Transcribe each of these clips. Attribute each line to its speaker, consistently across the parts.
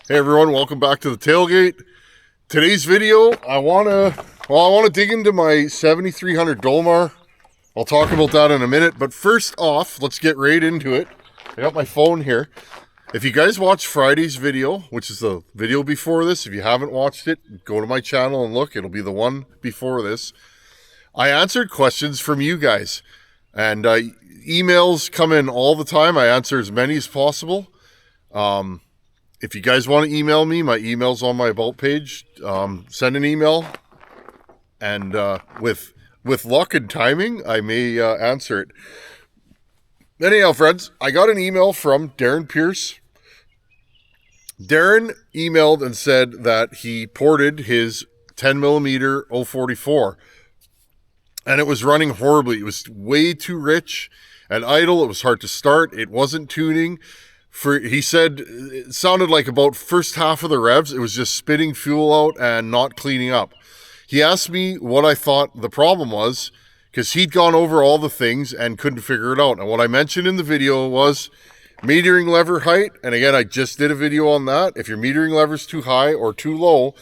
Speaker 1: Hey everyone, welcome back to the tailgate. Today's video, I want to dig into my 7300 Dolmar. I'll talk about that in a minute, but first off, let's get right into it. I got my phone here. If you guys watched Friday's video, which is the video before this, if you haven't watched it, go to my channel and look. It'll be the one before this. I answered questions from you guys, and emails come in all the time. I answer as many as possible. If you guys want to email me, my email's on my About page. Send an email, and with luck and timing, I may answer it. Anyhow, friends, I got an email from Darren Pierce. Darren emailed and said that he ported his 10mm 044, and it was running horribly. It was way too rich and idle. It was hard to start. It wasn't tuning. He said it sounded like about first half of the revs, it was just spitting fuel out and not cleaning up. He asked me what I thought the problem was, because he'd gone over all the things and couldn't figure it out. And what I mentioned in the video was metering lever height. And again, I just did a video on that. If your metering lever's too high or too low,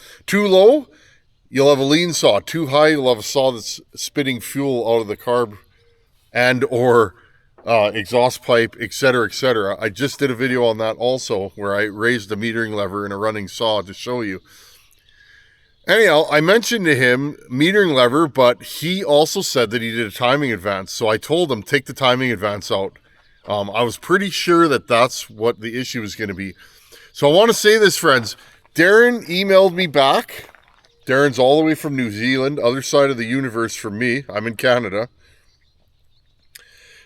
Speaker 1: you'll have a lean saw. Too high, you'll have a saw that's spitting fuel out of the carb and or exhaust pipe, etc., etc. I just did a video on that also, where I raised the metering lever in a running saw to show you. Anyhow, I mentioned to him metering lever, but he also said that he did a timing advance. So I told him, take the timing advance out. I was pretty sure that that's what the issue was going to be. So I want to say this, friends. Darren emailed me back. Darren's all the way from New Zealand, other side of the universe from me. I'm in Canada.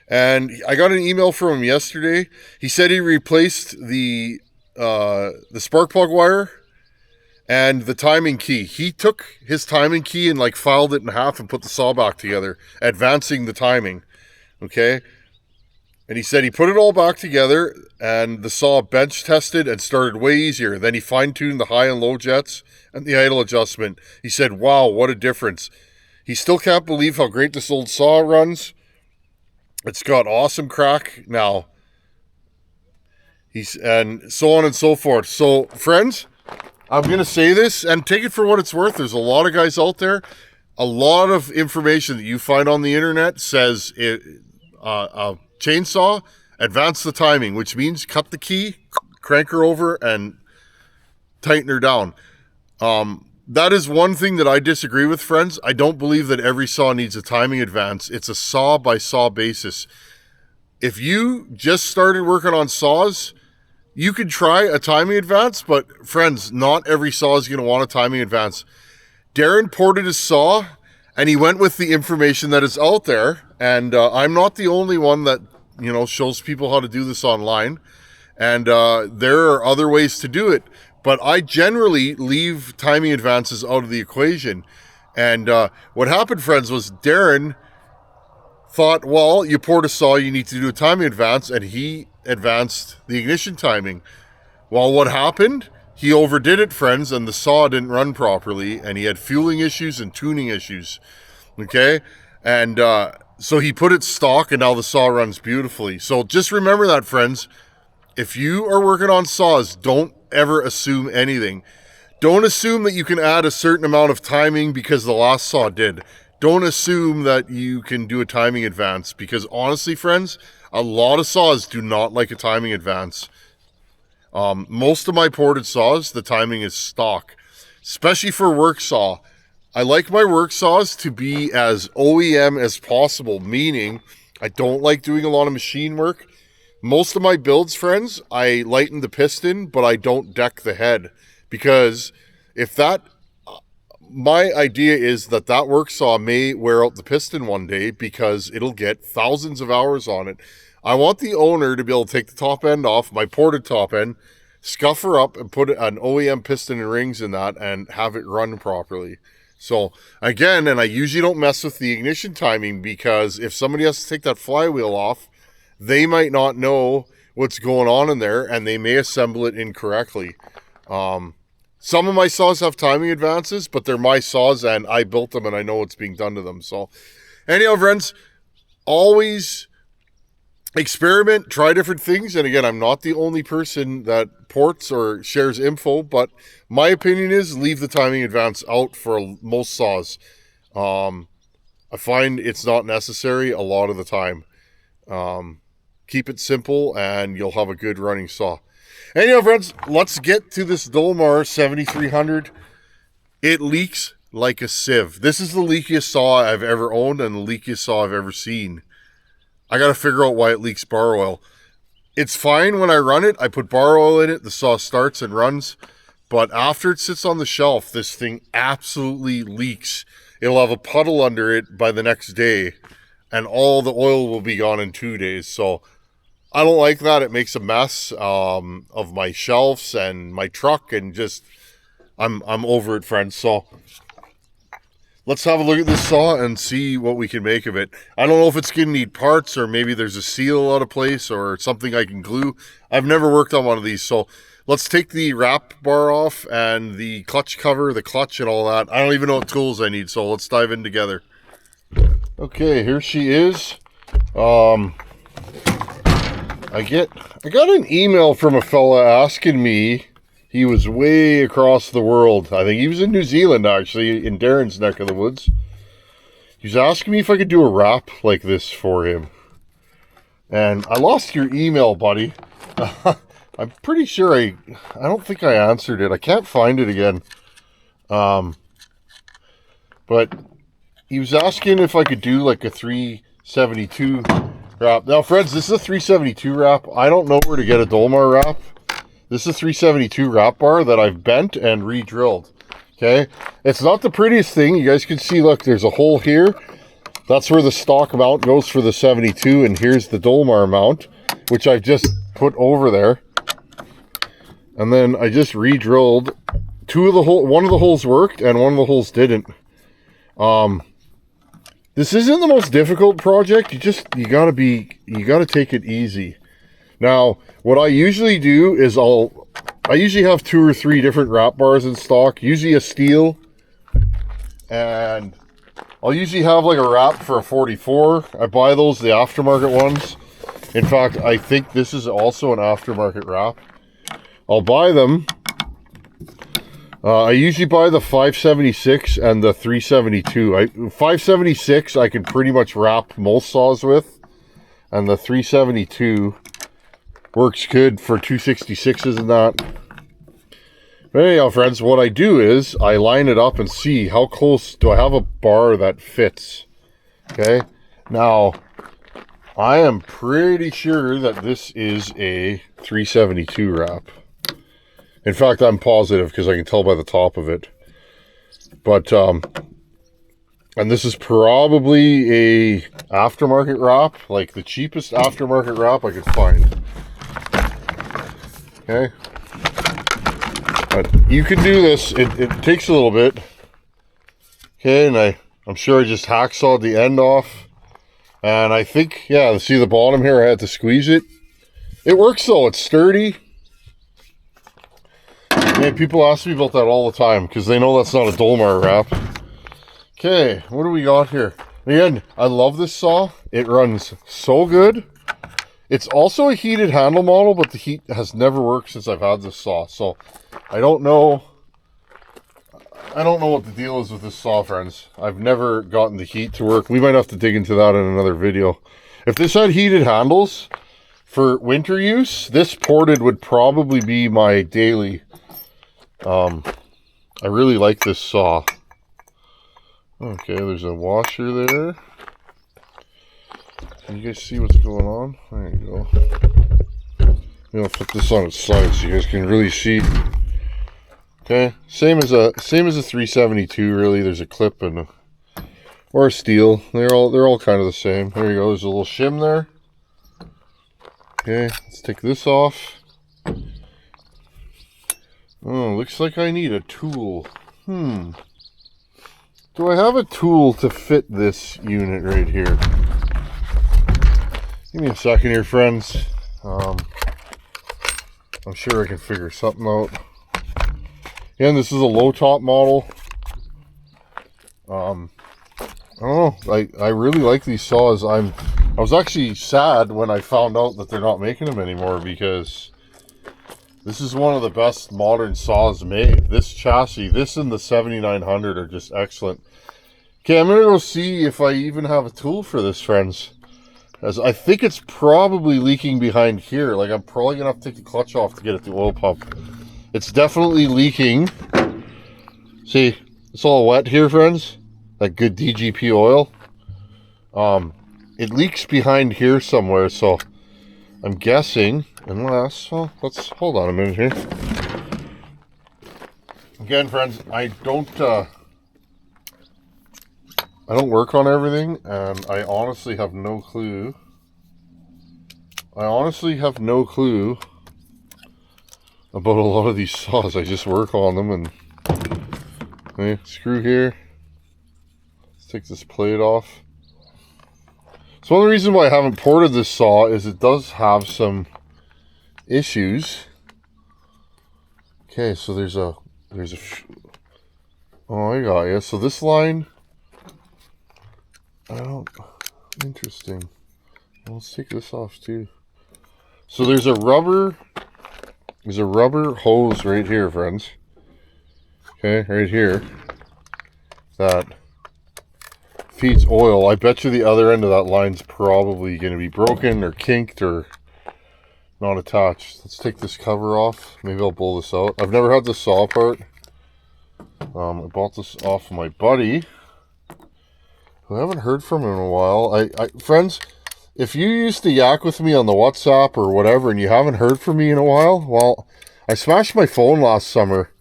Speaker 1: And I got an email from him yesterday. He said he replaced the spark plug wire and the timing key. He took his timing key and filed it in half and put the saw back together, advancing the timing. Okay? And he said he put it all back together and the saw bench tested and started way easier. Then he fine-tuned the high and low jets and the idle adjustment. He said, wow, what a difference. He still can't believe how great this old saw runs. It's got awesome crack now. And so on and so forth. So, friends, I'm going to say this and take it for what it's worth. There's a lot of guys out there. A lot of information that you find on the internet says a chainsaw, advance the timing, which means cut the key, crank her over, and tighten her down. That is one thing that I disagree with, friends. I don't believe that every saw needs a timing advance. It's a saw by saw basis. If you just started working on saws, you could try a timing advance, but friends, not every saw is going to want a timing advance. Darren ported his saw and he went with the information that is out there. And I'm not the only one that, shows people how to do this online. And there are other ways to do it. But I generally leave timing advances out of the equation. And what happened, friends, was Darren thought, well, you poured a saw, you need to do a timing advance, and he advanced the ignition timing. Well, what happened? He overdid it, friends, and the saw didn't run properly, and he had fueling issues and tuning issues. Okay? And so he put it stock, and now the saw runs beautifully. So just remember that, friends. If you are working on saws, don't ever assume anything. Don't assume that you can add a certain amount of timing because the last saw did. Don't assume that you can do a timing advance, because honestly, friends, a lot of saws do not like a timing advance. Most of my ported saws, the timing is stock, especially for work saw. I like my work saws to be as OEM as possible, meaning I don't like doing a lot of machine work. Most of my builds, friends, I lighten the piston, but I don't deck the head, because my idea is that work saw may wear out the piston one day because it'll get thousands of hours on it. I want the owner to be able to take the top end off, my ported top end, scuff her up and put an OEM piston and rings in that and have it run properly. So again, and I usually don't mess with the ignition timing, because if somebody has to take that flywheel off, they might not know what's going on in there and they may assemble it incorrectly. Some of my saws have timing advances, but they're my saws and I built them and I know what's being done to them. So anyhow, friends, always experiment, try different things. And again, I'm not the only person that ports or shares info, but my opinion is leave the timing advance out for most saws. I find it's not necessary a lot of the time. Keep it simple and you'll have a good running saw. Anyhow, friends, let's get to this Dolmar 7300. It leaks like a sieve. This is the leakiest saw I've ever owned and the leakiest saw I've ever seen. I got to figure out why it leaks bar oil. It's fine when I run it. I put bar oil in it. The saw starts and runs. But after it sits on the shelf, this thing absolutely leaks. It'll have a puddle under it by the next day. And all the oil will be gone in 2 days. So I don't like that. It makes a mess of my shelves and my truck. And just, I'm over it, friends. So let's have a look at this saw and see what we can make of it. I don't know if it's going to need parts or maybe there's a seal out of place or something I can glue. I've never worked on one of these. So let's take the wrap bar off and the clutch cover, the clutch and all that. I don't even know what tools I need. So let's dive in together. Okay, here she is. I got an email from a fella asking me. He was way across the world. I think he was in New Zealand, actually, in Darren's neck of the woods. He was asking me if I could do a wrap like this for him. And I lost your email, buddy. I'm pretty sure I don't think I answered it. I can't find it again. But he was asking if I could do like a 372 wrap. Now, friends, this is a 372 wrap. I don't know where to get a Dolmar wrap. This is a 372 wrap bar that I've bent and re-drilled. Okay, it's not the prettiest thing. You guys can see, look, there's a hole here. That's where the stock mount goes for the 72, and here's the Dolmar mount, which I've just put over there. And then I just re-drilled one of the holes worked and one of the holes didn't. This isn't the most difficult project. You gotta take it easy. Now, what I usually do is I usually have 2 or 3 different wrap bars in stock, usually a steel, and I'll usually have like a wrap for a 44. I buy those, the aftermarket ones. In fact, I think this is also an aftermarket wrap. I'll buy them. I usually buy the 576 and the 372. 576 I can pretty much wrap most saws with, and the 372 works good for 266s and that. But anyhow, friends, what I do is I line it up and see how close do I have a bar that fits. Okay, now I am pretty sure that this is a 372 wrap. In fact, I'm positive because I can tell by the top of it. But and this is probably a aftermarket wrap, like the cheapest aftermarket wrap I could find. Okay, but you can do this. It takes a little bit. Okay, and I'm sure I just hacksawed the end off, and I think, yeah, see the bottom here, I had to squeeze it. It works though. It's sturdy. Man, people ask me about that all the time because they know that's not a Dolmar wrap. Okay, what do we got here? Again, I love this saw. It runs so good. It's also a heated handle model, but the heat has never worked since I've had this saw. So I don't know what the deal is with this saw, friends. I've never gotten the heat to work. We might have to dig into that in another video. If this had heated handles for winter use, this ported would probably be my daily. I really like this saw. Okay, there's a washer there. Can you guys see what's going on? There you go. I'm gonna put this on its side so you guys can really see. Okay, same as a 372. Really, there's a clip and or a steel. They're all kind of the same. There you go. There's a little shim there. Okay, let's take this off. Oh, looks like I need a tool. Do I have a tool to fit this unit right here? Give me a second here, friends. I'm sure I can figure something out. Again, this is a low top model. I don't know. I really like these saws. I'm I was actually sad when I found out that they're not making them anymore, because this is one of the best modern saws made. This chassis, this and the 7900 are just excellent. Okay, I'm going to go see if I even have a tool for this, friends. As I think it's probably leaking behind here. Like, I'm probably going to have to take the clutch off to get at the oil pump. It's definitely leaking. See, it's all wet here, friends. That good DGP oil. It leaks behind here somewhere, so I'm guessing, unless, well, let's hold on a minute here. Again, friends, I don't work on everything, and I honestly have no clue. About a lot of these saws. I just work on them, and okay, screw here. Let's take this plate off. So one of the reasons why I haven't ported this saw is it does have some issues. Okay, so there's a oh, I got you. So this line, interesting. Let's take this off too. So there's a rubber hose right here, friends. Okay, right here, that feeds oil. I bet you the other end of that line's probably going to be broken or kinked or not attached. Let's take this cover off. Maybe I'll pull this out. I've never had this saw part. I bought this off of my buddy, who I haven't heard from in a while. Friends, if you used to yak with me on the WhatsApp or whatever and you haven't heard from me in a while, well, I smashed my phone last summer,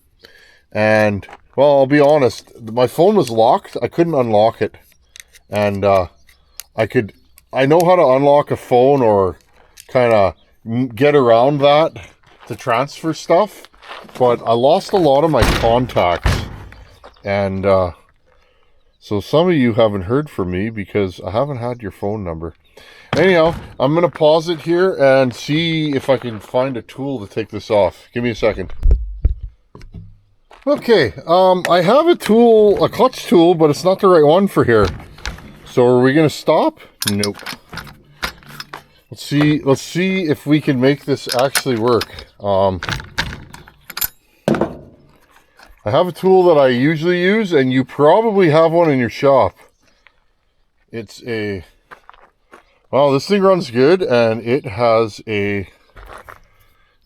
Speaker 1: and, well, I'll be honest, my phone was locked. I couldn't unlock it. And I know how to unlock a phone or kind of get around that to transfer stuff, but I lost a lot of my contacts. And so some of you haven't heard from me because I haven't had your phone number. Anyhow, I'm going to pause it here and see if I can find a tool to take this off. Give me a second. Okay, I have a tool, a clutch tool, but it's not the right one for here. So are we going to stop? Nope. Let's see if we can make this actually work. I have a tool that I usually use, and you probably have one in your shop. It's a, well, this thing runs good, and it has a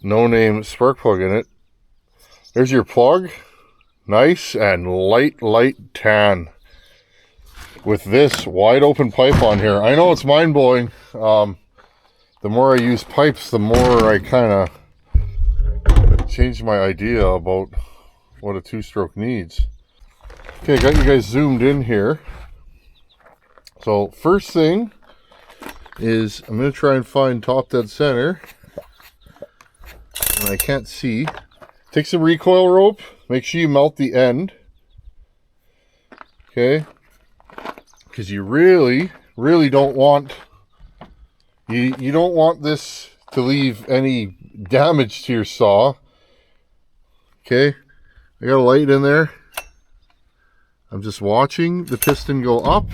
Speaker 1: no-name spark plug in it. There's your plug. Nice and light tan. With this wide open pipe on here. I know it's mind-blowing. The more I use pipes, the more I kind of change my idea about what a two-stroke needs. Okay, I got you guys zoomed in here. So first thing is I'm going to try and find top dead center. And I can't see. Take some recoil rope. Make sure you melt the end. Okay. Because you really don't want, you don't want this to leave any damage to your saw. Okay, I got a light in there. I'm just watching the piston go up.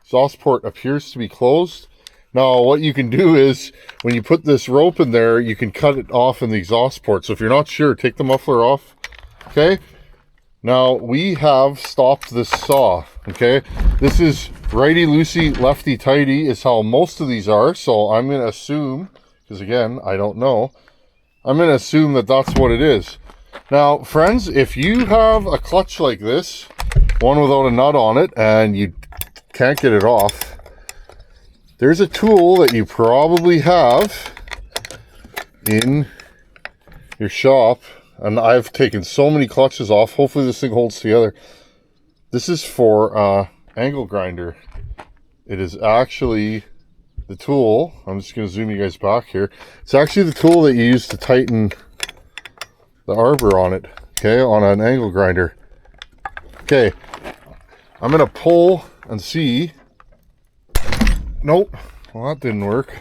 Speaker 1: Exhaust port appears to be closed. Now what you can do is, when you put this rope in there, you can cut it off in the exhaust port. So if you're not sure, take the muffler off. Okay. Now, we have stopped this saw, okay? This is righty-loosey, lefty-tighty is how most of these are, so I'm going to assume, because again, I don't know, I'm going to assume that that's what it is. Now, friends, if you have a clutch like this, one without a nut on it, and you can't get it off, there's a tool that you probably have in your shop. And I've taken so many clutches off. Hopefully this thing holds together. This is for angle grinder. It is actually the tool. I'm just going to zoom you guys back here. It's actually the tool that you use to tighten the arbor on it. Okay, on an angle grinder. Okay, I'm going to pull and see. Nope. Well, that didn't work.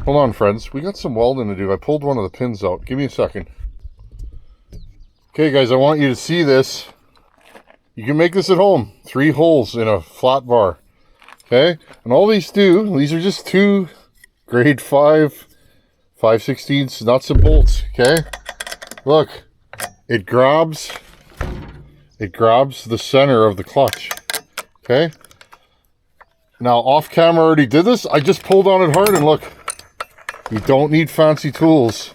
Speaker 1: Hold on, friends. We got some welding to do. I pulled one of the pins out. Give me a second. Okay, guys, I want you to see this. You can make this at home. 3 holes in a flat bar. Okay, and all these are just two grade 5/16 nuts and bolts. Okay, look, it grabs the center of the clutch. Okay, now off camera I already did this. I just pulled on it hard and look, you don't need fancy tools.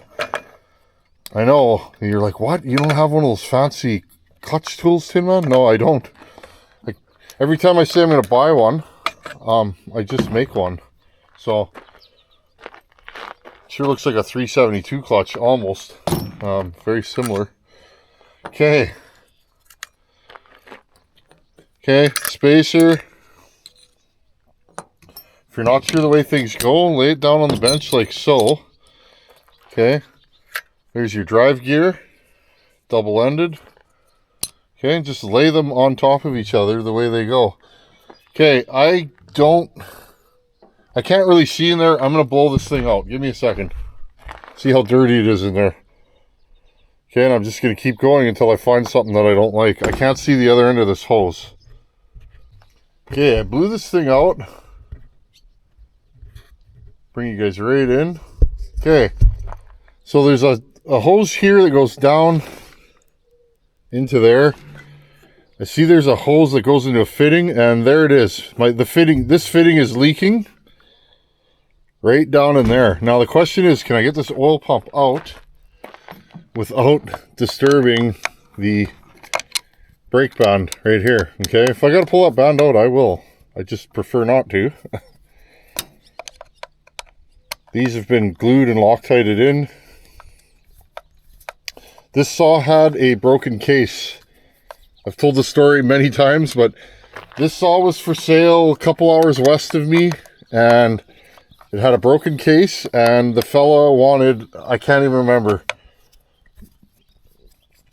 Speaker 1: I know, you're like, what? You don't have one of those fancy clutch tools, Tin Man? No, I don't. Like, every time I say I'm going to buy one, I just make one. So, sure looks like a 372 clutch, almost. Very similar. Okay. Okay, spacer. If you're not sure the way things go, lay it down on the bench like so. Okay. There's your drive gear, double-ended. Okay, just lay them on top of each other the way they go. Okay, I can't really see in there. I'm going to blow this thing out. Give me a second. See how dirty it is in there. Okay, and I'm just going to keep going until I find something that I don't like. I can't see the other end of this hose. Okay, I blew this thing out. Bring you guys right in. Okay, so there's a hose here that goes down into there. I see there's a hose that goes into a fitting, and there it is. This fitting is leaking right down in there. Now the question is, can I get this oil pump out without disturbing the brake band right here? Okay, if I gotta pull that band out, I will. I just prefer not to. These have been glued and Loctited in. This saw had a broken case. I've told the story many times, but this saw was for sale a couple hours west of me, and it had a broken case, and the fella wanted, I can't even remember,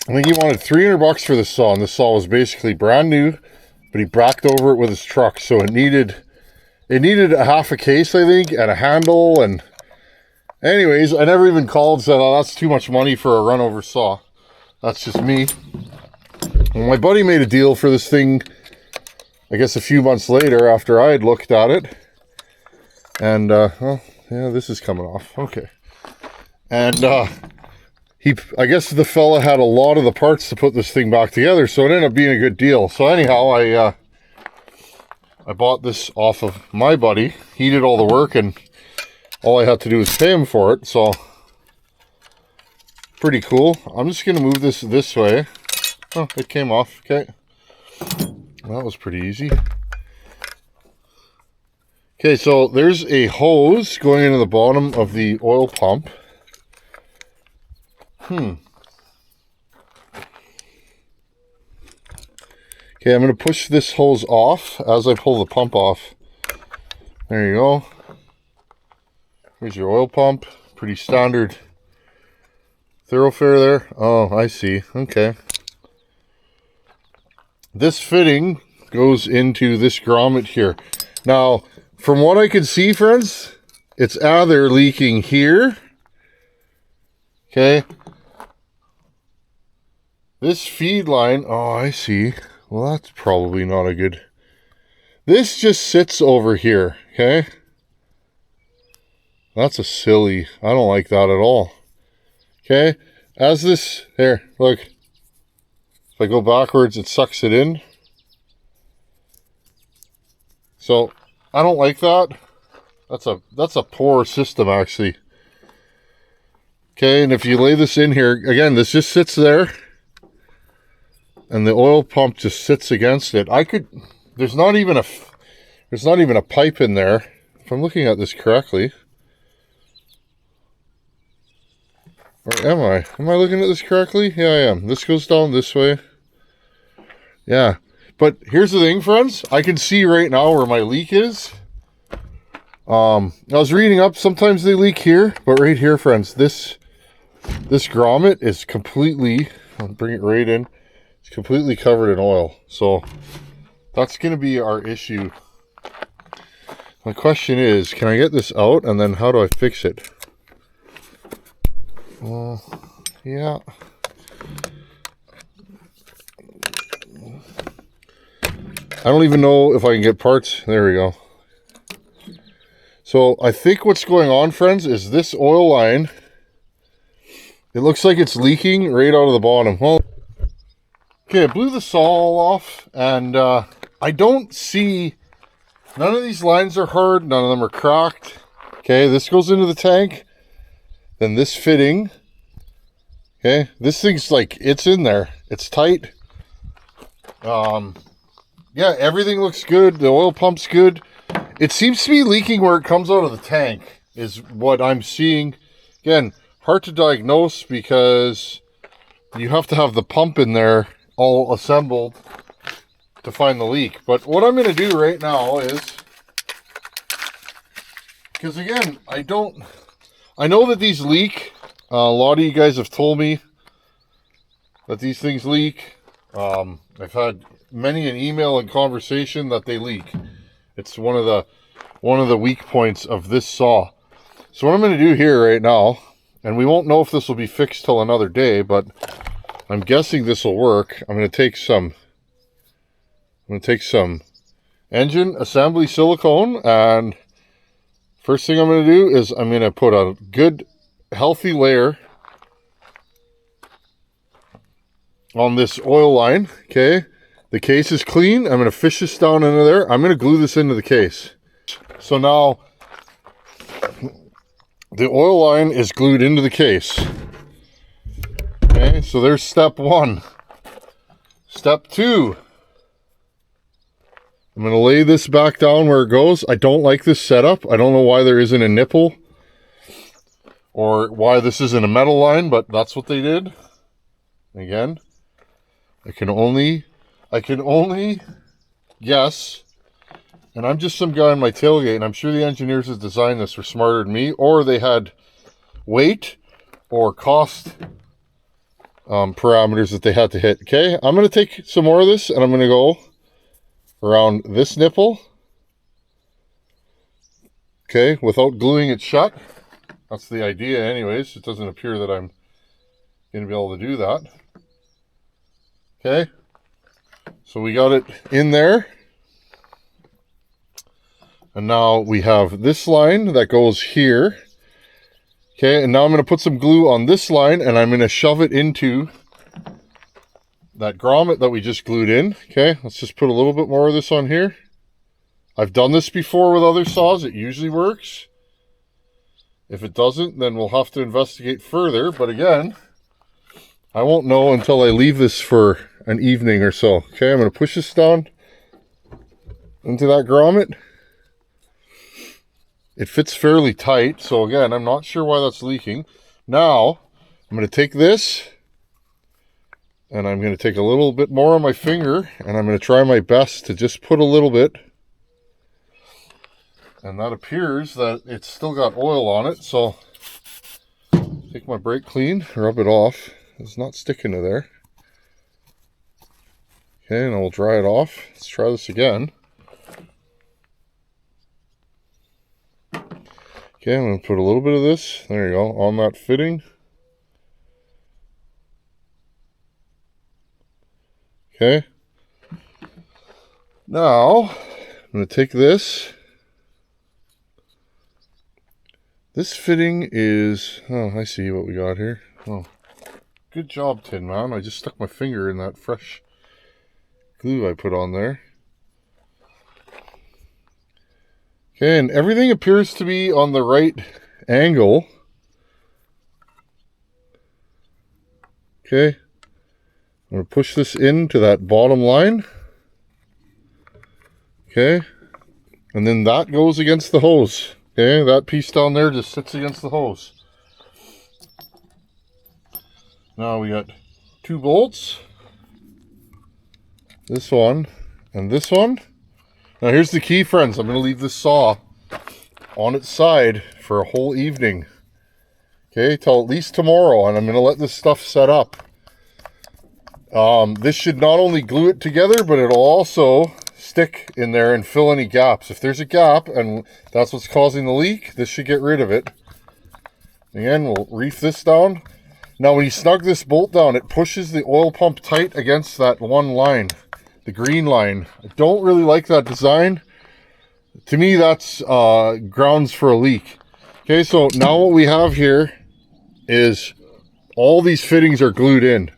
Speaker 1: I think he wanted $300 for this saw, and this saw was basically brand new, but he bracked over it with his truck, so it needed a half a case, I think, and a handle. And anyways, I never even called, said, oh, that's too much money for a run over saw. That's just me. Well, my buddy made a deal for this thing, I guess a few months later after I had looked at it. And, well, yeah, this is coming off. Okay. And, I guess the fella had a lot of the parts to put this thing back together, so it ended up being a good deal. So anyhow, I bought this off of my buddy. He did all the work, and all I had to do was pay him for it, so pretty cool. I'm just going to move this way. Oh, it came off. Okay. That was pretty easy. Okay, so there's a hose going into the bottom of the oil pump. Okay, I'm going to push this hose off as I pull the pump off. There you go. Here's your oil pump. Pretty standard thoroughfare there. Oh, I see. Okay. This fitting goes into this grommet here. Now, from what I can see, friends, it's either leaking here. Okay. This feed line, oh, I see. Well, that's probably not a good... This just sits over here, okay? That's a silly... I don't like that at all. Okay? As this... Here, look. If I go backwards, it sucks it in. So, I don't like that. That's a poor system, actually. Okay, and if you lay this in here, again, this just sits there. And the oil pump just sits against it. There's not even a pipe in there, if I'm looking at this correctly. Or am I? Am I looking at this correctly? Yeah, I am. This goes down this way. Yeah. But here's the thing, friends. I can see right now where my leak is. I was reading up, sometimes they leak here, but right here, friends, this grommet is completely, I'll bring it right in. It's completely covered in oil, so that's going to be our issue. My question is, can I get this out, and then how do I fix it? Yeah. I don't even know if I can get parts. There we go. So I think what's going on, friends, is this oil line, it looks like it's leaking right out of the bottom. Well, okay, I blew the saw all off, and I don't see, none of these lines are hard, none of them are cracked. Okay, this goes into the tank, then this fitting. Okay, this thing's like, it's in there, it's tight. Yeah, everything looks good, the oil pump's good. It seems to be leaking where it comes out of the tank, is what I'm seeing. Again, hard to diagnose because you have to have the pump in there all assembled to find the leak. But what I'm going to do right now is, because again, I know that these leak. A lot of you guys have told me that these things leak. I've had many an email and conversation that they leak. It's one of the weak points of this saw. So what I'm going to do here right now, and we won't know if this will be fixed till another day, but I'm guessing this will work. I'm going to take some engine assembly silicone, and first thing I'm going to do is I'm going to put a good healthy layer on this oil line. Okay, the case is clean. I'm going to fish this down into there. I'm going to glue this into the case. So now the oil line is glued into the case. Okay, so there's step one. Step two, I'm going to lay this back down where it goes. I don't like this setup. I don't know why there isn't a nipple or why this isn't a metal line, but that's what they did. Again, I can only guess, and I'm just some guy on my tailgate, and I'm sure the engineers that designed this were smarter than me, or they had weight or cost parameters that they had to hit. Okay, I'm going to take some more of this, and I'm going to go around this nipple, okay, without gluing it shut. That's the idea anyways. It doesn't appear that I'm going to be able to do that. Okay, so we got it in there. And now we have this line that goes here. Okay, and now I'm going to put some glue on this line, and I'm going to shove it into that grommet that we just glued in. Okay, let's just put a little bit more of this on here. I've done this before with other saws. It usually works. If it doesn't, then we'll have to investigate further. But again, I won't know until I leave this for an evening or so. Okay, I'm going to push this down into that grommet. It fits fairly tight. So again, I'm not sure why that's leaking. Now, I'm going to take this, and I'm going to take a little bit more on my finger, and I'm going to try my best to just put a little bit. And that appears that it's still got oil on it, so take my brake clean, rub it off. It's not sticking to there. Okay, and I'll dry it off. Let's try this again. Okay, I'm going to put a little bit of this, there you go, on that fitting. Okay. Now, I'm going to take this. This fitting is, oh, I see what we got here. Oh, good job, Tin Man. I just stuck my finger in that fresh glue I put on there. Okay, and everything appears to be on the right angle. Okay, I'm going to push this into that bottom line. Okay, and then that goes against the hose. Okay, that piece down there just sits against the hose. Now we got two bolts. This one and this one. Now here's the key, friends. I'm going to leave this saw on its side for a whole evening. Okay, till at least tomorrow, and I'm going to let this stuff set up. This should not only glue it together, but it'll also stick in there and fill any gaps. If there's a gap and that's what's causing the leak, this should get rid of it. Again, we'll reef this down. Now when you snug this bolt down, it pushes the oil pump tight against that one line, the green line. I don't really like that design. To me, that's grounds for a leak. Okay, so now what we have here is all these fittings are glued in.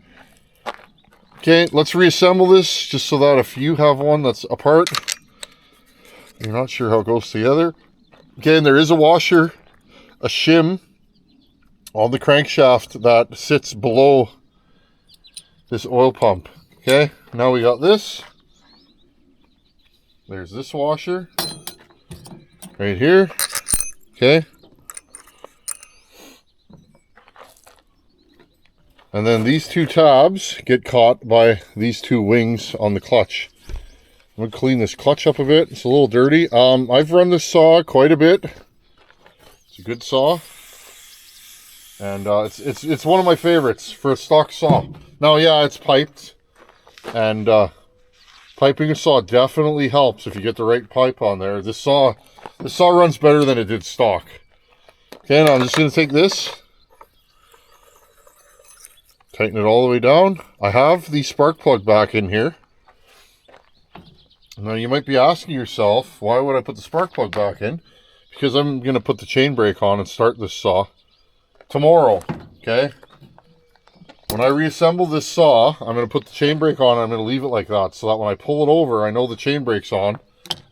Speaker 1: Okay, let's reassemble this just so that if you have one that's apart, you're not sure how it goes together. Okay, and there is a washer, a shim on the crankshaft that sits below this oil pump. Okay, now we got this. There's this washer right here. Okay. And then these two tabs get caught by these two wings on the clutch. I'm going to clean this clutch up a bit. It's a little dirty. I've run this saw quite a bit. It's a good saw. And it's one of my favorites for a stock saw. Now, yeah, it's piped. And piping a saw definitely helps if you get the right pipe on there. This saw runs better than it did stock. Okay, now I'm just going to take this. Tighten it all the way down. I have the spark plug back in here. Now you might be asking yourself, why would I put the spark plug back in? Because I'm going to put the chain brake on and start this saw tomorrow. Okay? When I reassemble this saw, I'm going to put the chain brake on and I'm going to leave it like that so that when I pull it over, I know the chain brake's on.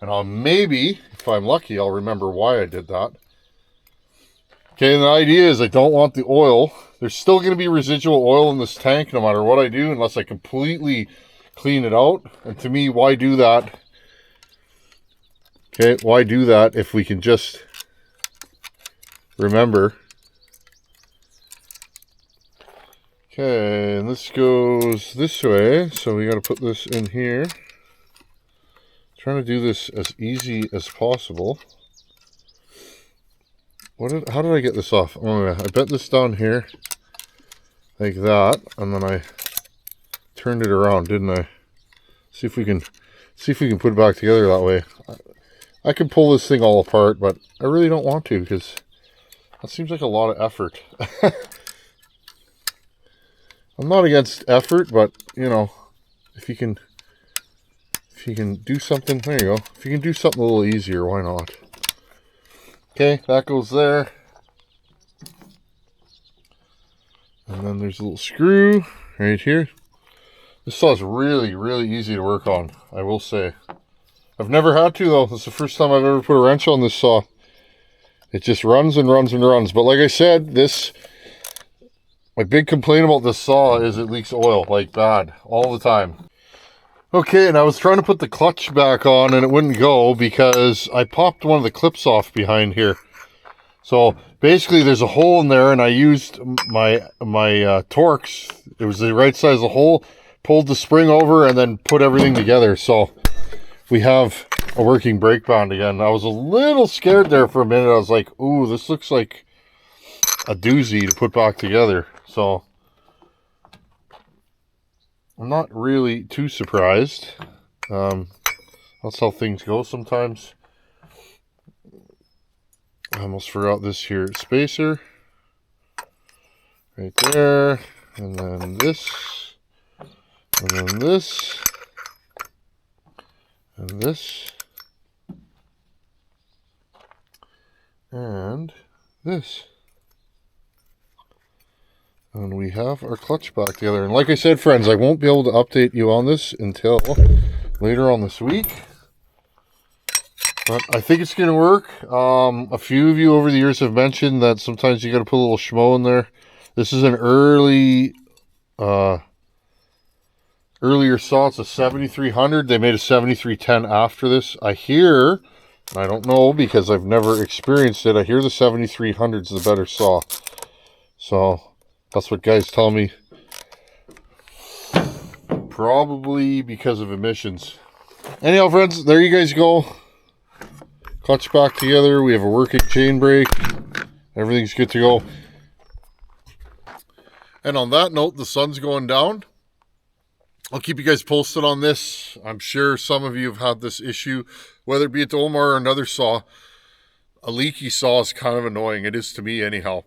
Speaker 1: And I'll maybe, if I'm lucky, I'll remember why I did that. Okay, and the idea is I don't want the oil. There's still going to be residual oil in this tank no matter what I do unless I completely clean it out. And to me, why do that? Okay, why do that if we can just remember? Okay, and this goes this way, so we got to put this in here. Trying to do this as easy as possible. How did I get this off? Oh yeah, I bent this down here like that, and then I turned it around, didn't I? See if we can put it back together that way. I can pull this thing all apart, but I really don't want to because that seems like a lot of effort. I'm not against effort, but you know, if you can do something, there you go. If you can do something a little easier, why not? Okay, that goes there. And then there's a little screw right here. This saw is really, really easy to work on, I will say. I've never had to though. This is the first time I've ever put a wrench on this saw. It just runs and runs and runs. But like I said, my big complaint about this saw is it leaks oil like bad all the time. Okay, and I was trying to put the clutch back on and it wouldn't go because I popped one of the clips off behind here. So basically there's a hole in there and I used my Torx. It was the right size of the hole, pulled the spring over and then put everything together. So we have a working brake band again. I was a little scared there for a minute. I was like, ooh, this looks like a doozy to put back together. So I'm not really too surprised. That's how things go sometimes. I almost forgot this here spacer. Right there. And then this. And then this. And this. And this. And we have our clutch back together. And like I said, friends, I won't be able to update you on this until later on this week. But I think it's going to work. A few of you over the years have mentioned that sometimes you got to put a little schmo in there. This is an earlier saw. It's a 7300. They made a 7310 after this. I hear, I don't know because I've never experienced it, I hear the 7300 is the better saw. So that's what guys tell me. Probably because of emissions. Anyhow, friends, there you guys go. Clutch back together. We have a working chain brake. Everything's good to go. And on that note, the sun's going down. I'll keep you guys posted on this. I'm sure some of you have had this issue, whether it be a Dolmar or another saw. A leaky saw is kind of annoying. It is to me anyhow.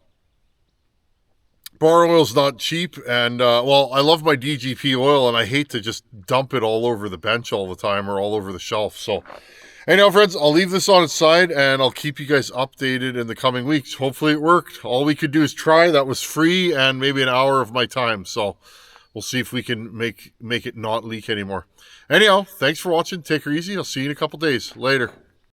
Speaker 1: Bar oil's not cheap, and well, I love my DGP oil, and I hate to just dump it all over the bench all the time or all over the shelf. So Anyhow, friends, I'll leave this on its side and I'll keep you guys updated in the coming weeks. Hopefully it worked. All we could do is try. That was free and maybe an hour of my time. So we'll see if we can make it not leak anymore. Anyhow, thanks for watching. Take her easy. I'll see you in a couple days. Later.